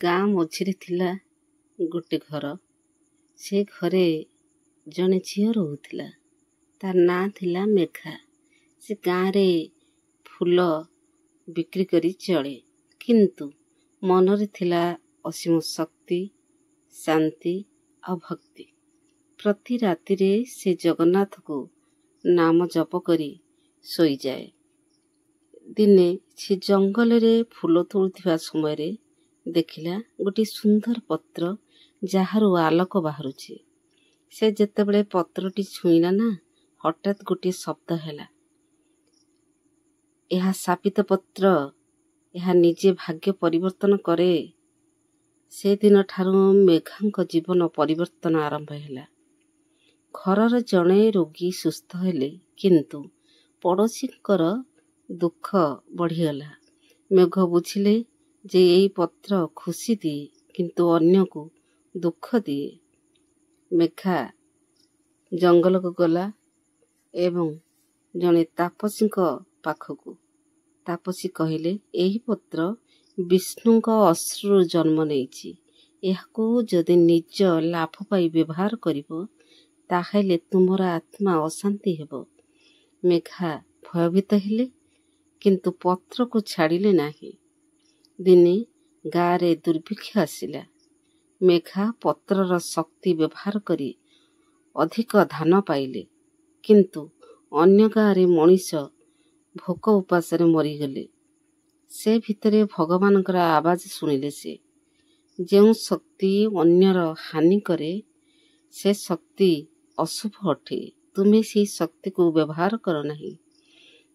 ଗାଁ ମଝିରେ ଥିଲା ଗୋଟେ ଘର। ସେ ଘରେ ଜଣେ ଝିଅ ରହୁଥିଲା। ତା ନାଁ ଥିଲା ମେଘା। ସେ ଗାଁରେ ଫୁଲ ବିକ୍ରି କରି ଚଳେ, କିନ୍ତୁ ମନରେ ଥିଲା ଅସୀମ ଶକ୍ତି, ଶାନ୍ତି ଆଉ ଭକ୍ତି। ପ୍ରତି ରାତିରେ ସେ ଜଗନ୍ନାଥକୁ ନାମ ଜପ କରି ଶୋଇଯାଏ। ଦିନେ ସେ ଜଙ୍ଗଲରେ ଫୁଲ ତୋଳୁଥିବା ସମୟରେ ଦେଖିଲା ଗୋଟିଏ ସୁନ୍ଦର ପତ୍ର, ଯାହାରୁ ଆଲୋକ ବାହାରୁଛି। ସେ ଯେତେବେଳେ ପତ୍ରଟି ଛୁଇଁଲା ନା, ହଠାତ୍ ଗୋଟିଏ ଶବ୍ଦ ହେଲା, ଏହା ଶାପିତ ପତ୍ର, ଏହା ନିଜେ ଭାଗ୍ୟ ପରିବର୍ତ୍ତନ କରେ। ସେଦିନ ଠାରୁ ମେଘାଙ୍କ ଜୀବନ ପରିବର୍ତ୍ତନ ଆରମ୍ଭ ହେଲା। ଘରର ଜଣେ ରୋଗୀ ସୁସ୍ଥ ହେଲେ, କିନ୍ତୁ ପଡ଼ୋଶୀଙ୍କର ଦୁଃଖ ବଢ଼ିଗଲା। ମେଘ ବୁଝିଲେ ଯେ ଏଇ ପତ୍ର ଖୁସି ଦିଏ, କିନ୍ତୁ ଅନ୍ୟକୁ ଦୁଃଖ ଦିଏ। ମେଘା ଜଙ୍ଗଲକୁ ଗଲା ଏବଂ ଜଣେ ତାପସୀଙ୍କ ପାଖକୁ। ତାପସୀ କହିଲେ, ଏହି ପତ୍ର ବିଷ୍ଣୁଙ୍କ ଅଶ୍ରୁରୁ ଜନ୍ମ ନେଇଛି। ଏହାକୁ ଯଦି ନିଜ ଲାଭ ପାଇଁ ବ୍ୟବହାର କରିବ, ତାହେଲେ ତୁମର ଆତ୍ମା ଅଶାନ୍ତି ହେବ। ମେଘା ଭୟଭୀତ ହେଲେ, କିନ୍ତୁ ପତ୍ରକୁ ଛାଡ଼ିଲେ ନାହିଁ। ଦିନେ ଗାଁରେ ଦୁର୍ଭିକ୍ଷ ଆସିଲା। ମେଘା ପତ୍ରର ଶକ୍ତି ବ୍ୟବହାର କରି ଅଧିକ ଧାନ ପାଇଲେ, କିନ୍ତୁ ଅନ୍ୟ ଗାଁରେ ମଣିଷ ଭୋକ ଉପାସରେ ମରିଗଲେ। ସେ ଭିତରେ ଭଗବାନଙ୍କର ଆବାଜ ଶୁଣିଲେ ସେ, ଯେଉଁ ଶକ୍ତି ଅନ୍ୟର ହାନି କରେ, ସେ ଶକ୍ତି ଅଶୁଭ ଅଟେ। ତୁମେ ସେହି ଶକ୍ତିକୁ ବ୍ୟବହାର କର ନାହିଁ।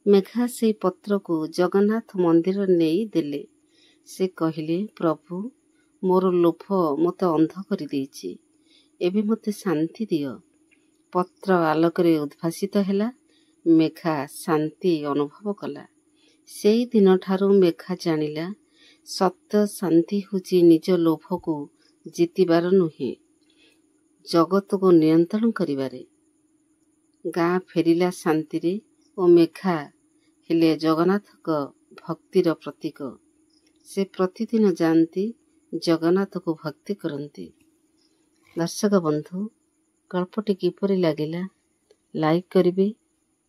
ମେଘା ସେହି ପତ୍ରକୁ ଜଗନ୍ନାଥ ମନ୍ଦିରରେ ନେଇ ଦେଲେ। ସେ କହିଲେ, ପ୍ରଭୁ, ମୋର ଲୋଭ ମୋତେ ଅନ୍ଧ କରିଦେଇଛି। ଏବେ ମୋତେ ଶାନ୍ତି ଦିଅ। ପତ୍ର ଆଲୋକରେ ଉଦ୍ଭାସିତ ହେଲା। ମେଘା ଶାନ୍ତି ଅନୁଭବ କଲା। ସେଇ ଦିନଠାରୁ ମେଘା ଜାଣିଲା, ସତ୍ୟ ଶାନ୍ତି ହେଉଛି ନିଜ ଲୋଭକୁ ଜିତିବାର ନୁହେଁ, ଜଗତକୁ ନିୟନ୍ତ୍ରଣ କରିବାରେ। ଗାଁ ଫେରିଲା ଶାନ୍ତିରେ ଓ ମେଘା ହେଲେ ଜଗନ୍ନାଥଙ୍କ ଭକ୍ତିର ପ୍ରତୀକ। ସେ ପ୍ରତିଦିନ ଯାଆନ୍ତି, ଜଗନ୍ନାଥକୁ ଭକ୍ତି କରନ୍ତି। ଦର୍ଶକ ବନ୍ଧୁ, ଗଳ୍ପଟି କିପରି ଲାଗିଲା ଲାଇକ୍ କରିବେ,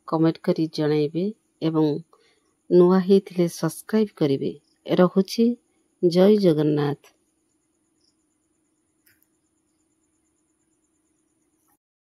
କମେଣ୍ଟ କରି ଜଣାଇବେ ଏବଂ ନୂଆ ହେଇଥିଲେ ସବସ୍କ୍ରାଇବ୍ କରିବେ। ରହୁଛି। ଜୟ ଜଗନ୍ନାଥ।